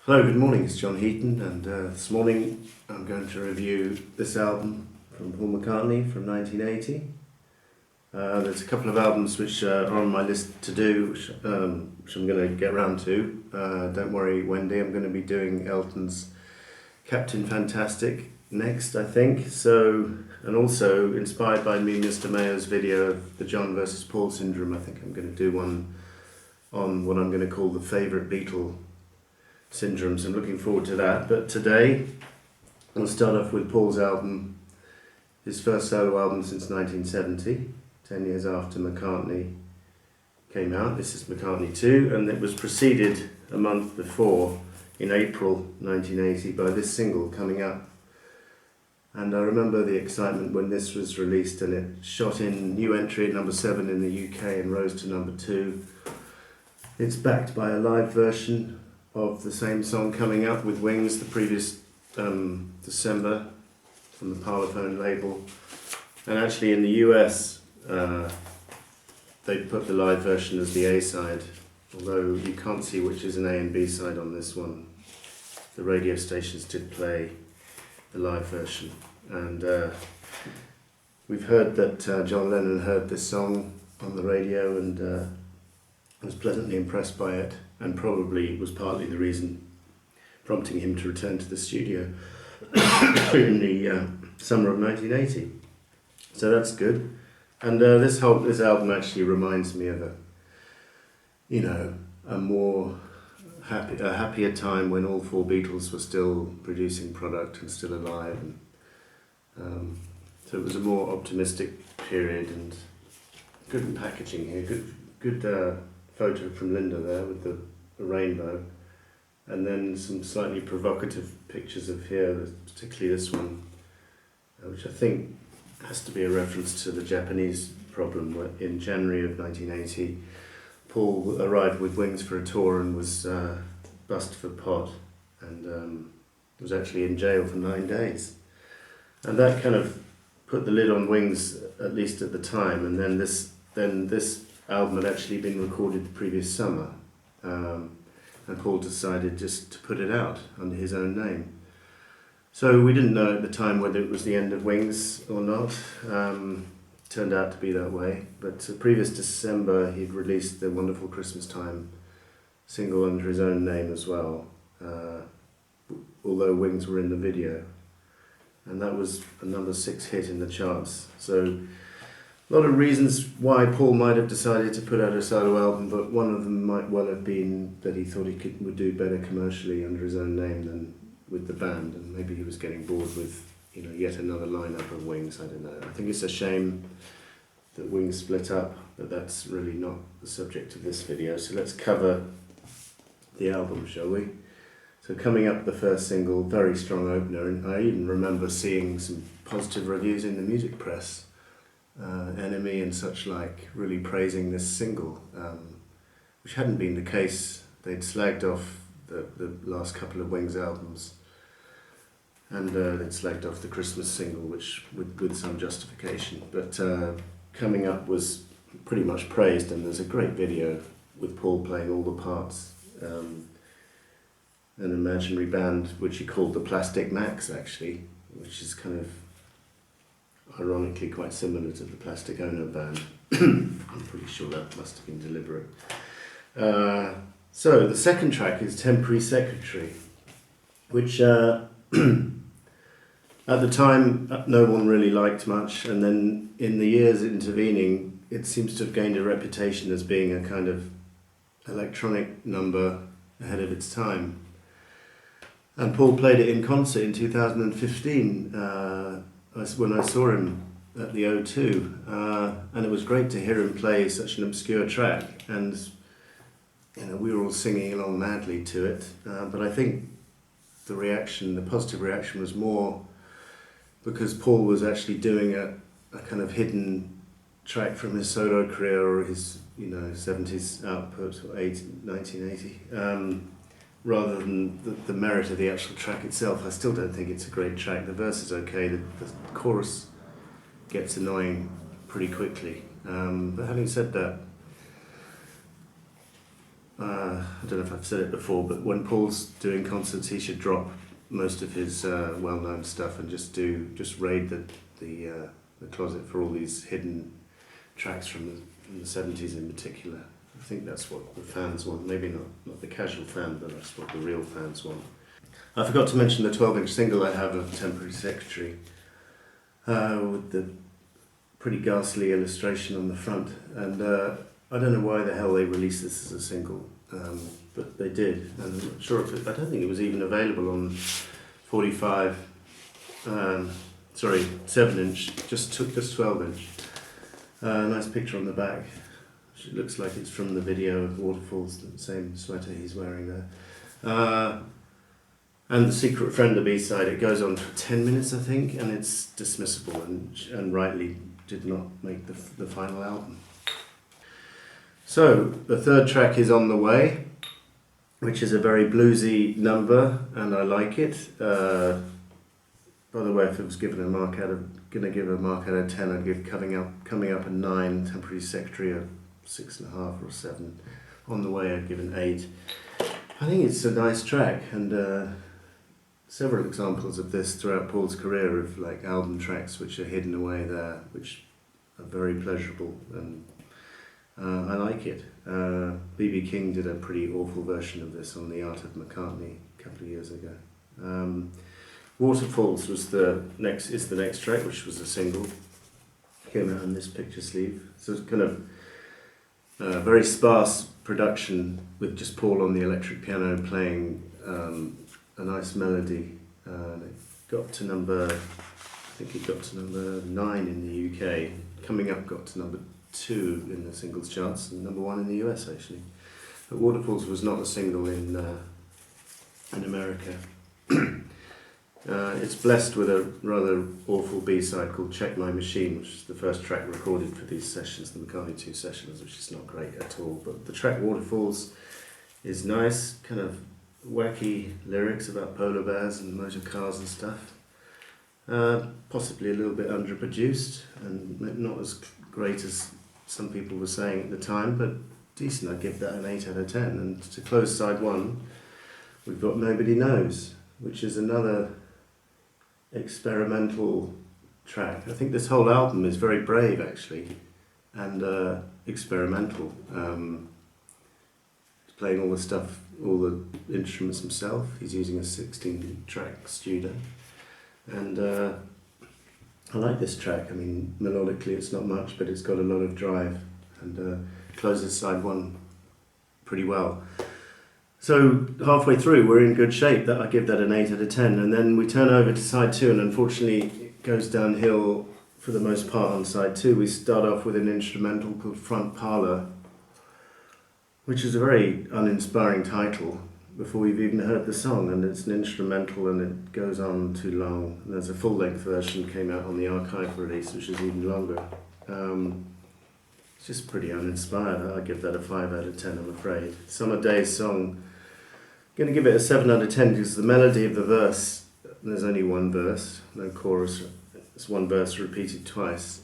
Hello, good morning, it's John Heaton, and this morning I'm going to review this album from Paul McCartney from 1980. There's a couple of albums which are on my list to do, which I'm going to get round to. Don't worry, Wendy, I'm going to be doing Elton's Captain Fantastic next, I think. And also, inspired by me, Mr. Mayo's video of the John versus Paul syndrome, I think I'm going to do one on what I'm going to call the favourite Beatle syndrome, so I'm looking forward to that. But today I'll start off with Paul's album, his first solo album since 1970, 10 years after McCartney came out. This is McCartney 2, and it was preceded a month before, in April 1980, by this single, Coming Up. And I remember the excitement when this was released, and it shot in new entry at number 7 in the UK and rose to number 2. It's backed by a live version of the same song, Coming Up, with Wings, the previous December, from the Parlophone label. And actually in the US, they put the live version as the A-side, although you can't see which is an A and B side on this one. The radio stations did play the live version. And we've heard that John Lennon heard this song on the radio and was pleasantly impressed by it, and probably was partly the reason prompting him to return to the studio in the summer of 1980. So that's good. And this album actually reminds me of a happier time when all four Beatles were still producing product and still alive. And so it was a more optimistic period, and good packaging here. Good photo from Linda there with the rainbow, and then some slightly provocative pictures of here, particularly this one, which I think has to be a reference to the Japanese problem, where in January of 1980 Paul arrived with Wings for a tour and was bussed for pot, and was actually in jail for 9 days, and that kind of put the lid on Wings, at least at the time. And then this album had actually been recorded the previous summer, and Paul decided just to put it out under his own name. So we didn't know at the time whether it was the end of Wings or not. Turned out to be that way. But the previous December he'd released the Wonderful Christmas Time single under his own name as well, although Wings were in the video. And that was a number 6 hit in the charts. So a lot of reasons why Paul might have decided to put out a solo album, but one of them might well have been that he thought he would do better commercially under his own name than with the band, and maybe he was getting bored with yet another lineup of Wings. I don't know. I think it's a shame that Wings split up, but that's really not the subject of this video. So let's cover the album, shall we? So Coming Up, the first single, very strong opener, and I even remember seeing some positive reviews in the music press. Enemy and such like really praising this single, which hadn't been the case. They'd slagged off the last couple of Wings albums, and they'd slagged off the Christmas single, which with some justification. But Coming Up was pretty much praised, and there's a great video with Paul playing all the parts. An imaginary band which he called the Plastic Macs, actually, which is kind of ironically quite similar to the Plastic Ono band. I'm pretty sure that must have been deliberate. So the second track is Temporary Secretary, which at the time no one really liked much, and then in the years intervening it seems to have gained a reputation as being a kind of electronic number ahead of its time. And Paul played it in concert in 2015 when I saw him at the O2, and it was great to hear him play such an obscure track, and we were all singing along madly to it, but I think the positive reaction was more because Paul was actually doing a kind of hidden track from his solo career or his 70s output, or 1980, rather than the merit of the actual track itself. I still don't think it's a great track. The verse is okay, the chorus gets annoying pretty quickly. But having said that, I don't know if I've said it before, but when Paul's doing concerts, he should drop most of his well-known stuff and just raid the closet for all these hidden tracks from the 70s in particular. I think that's what the fans want. Maybe not the casual fan, but that's what the real fans want. I forgot to mention the 12-inch single I have of Temporary Secretary, with the pretty ghastly illustration on the front. And I don't know why the hell they released this as a single, but they did. And I'm not sure I don't think it was even available on 7-inch, just 12-inch. Nice picture on the back. It looks like it's from the video of Waterfalls, the same sweater he's wearing there. And The Secret Friend, the B-side, it goes on for 10 minutes, I think, and it's dismissible and rightly did not make the final album. So, the third track is On the Way, which is a very bluesy number, and I like it. By the way, if it was given a mark out of 10, I'd give Coming Up a 9, Temporary Secretary a 6.5 or 7. On the Way, I'd give an 8. I think it's a nice track, and several examples of this throughout Paul's career of like album tracks which are hidden away there, which are very pleasurable, and I like it. B.B. King did a pretty awful version of this on The Art of McCartney a couple of years ago. Waterfalls is the next track, which was a single. Came out on this picture sleeve. So it's kind of very sparse production with just Paul on the electric piano playing a nice melody. It got to number 9 in the UK. Coming Up got to number 2 in the singles charts and number 1 in the US actually. But Waterfalls was not a single in America. It's blessed with a rather awful B-side called Check My Machine, which is the first track recorded for these sessions, the McCartney 2 sessions, which is not great at all. But the track Waterfalls is nice, kind of wacky lyrics about polar bears and motor cars and stuff. Possibly a little bit underproduced and not as great as some people were saying at the time, but decent. I'd give that an 8 out of 10. And to close side 1, we've got Nobody Knows, which is another experimental track. I think this whole album is very brave actually, and experimental. He's playing all the instruments himself. He's using a 16-track Studer, and I like this track. I mean, melodically it's not much, but it's got a lot of drive, and closes side 1 pretty well. So halfway through, we're in good shape. I give that an 8 out of 10. And then we turn over to side 2, and unfortunately it goes downhill for the most part on side 2. We start off with an instrumental called Front Parlour, which is a very uninspiring title before we've even heard the song. And it's an instrumental, and it goes on too long. And there's a full-length version came out on the archive release, which is even longer. It's just pretty uninspired. I give that a 5 out of 10, I'm afraid. Summer Days song, going to give it a 7 out of 10 because the melody of the verse, there's only one verse, no chorus, it's one verse repeated twice,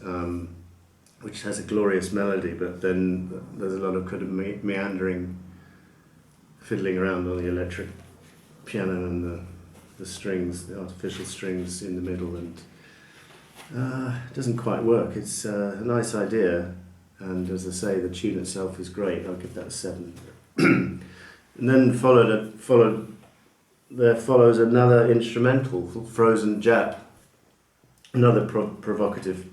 which has a glorious melody, but then there's a lot of kind of meandering, fiddling around on the electric piano and the strings, the artificial strings in the middle, and it doesn't quite work. It's a nice idea, and as I say, the tune itself is great. I'll give that a 7. And then there follows another instrumental called Frozen Jap, another provocative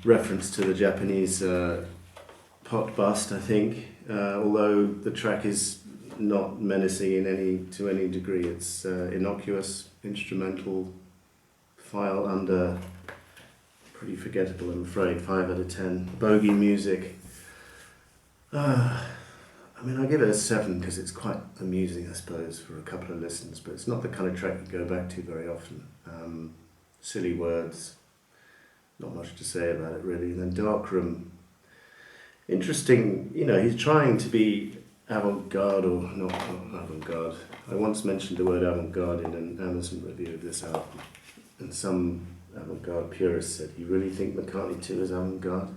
reference to the Japanese pot bust, I think. Although the track is not menacing to any degree, it's innocuous instrumental file under pretty forgettable, I'm afraid. 5 out of 10. Bogey music. I mean, I give it a 7 because it's quite amusing, I suppose, for a couple of listens, but it's not the kind of track you go back to very often. Silly words, not much to say about it really. And then Darkroom, interesting, he's trying to be avant-garde or not avant-garde. I once mentioned the word avant-garde in an Amazon review of this album, and some avant-garde purist said, "You really think McCartney 2 is avant-garde?"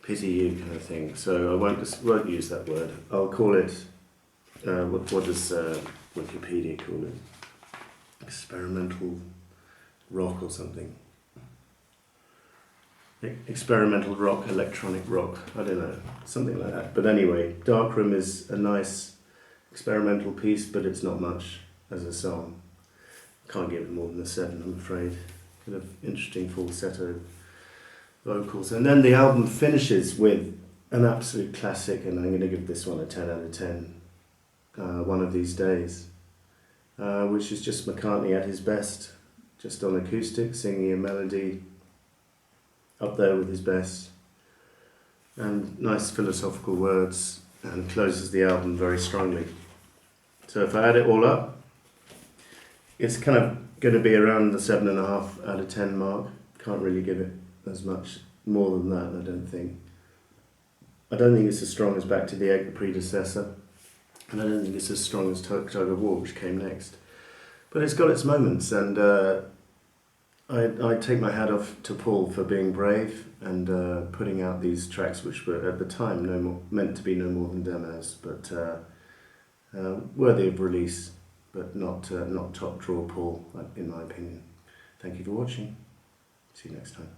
pity you kind of thing. So I won't use that word. I'll call it, what does Wikipedia call it? Experimental rock or something. Experimental rock, electronic rock, I don't know, something like that. But anyway, Darkroom is a nice experimental piece, but it's not much as a song. Can't give it more than a 7, I'm afraid. Kind of interesting falsetto vocals. And then the album finishes with an absolute classic, and I'm going to give this one a 10 out of 10, One of These Days, which is just McCartney at his best, just on acoustic, singing a melody, up there with his best, and nice philosophical words, and closes the album very strongly. So if I add it all up, it's kind of going to be around the 7.5 out of 10 mark. Can't really give it as much more than that, I don't think. I don't think it's as strong as Back to the Egg, the predecessor, and I don't think it's as strong as Tug of War, which came next. But it's got its moments, and I take my hat off to Paul for being brave and putting out these tracks, which were at the time meant to be no more than demos, but worthy of release, but not top draw Paul, in my opinion. Thank you for watching. See you next time.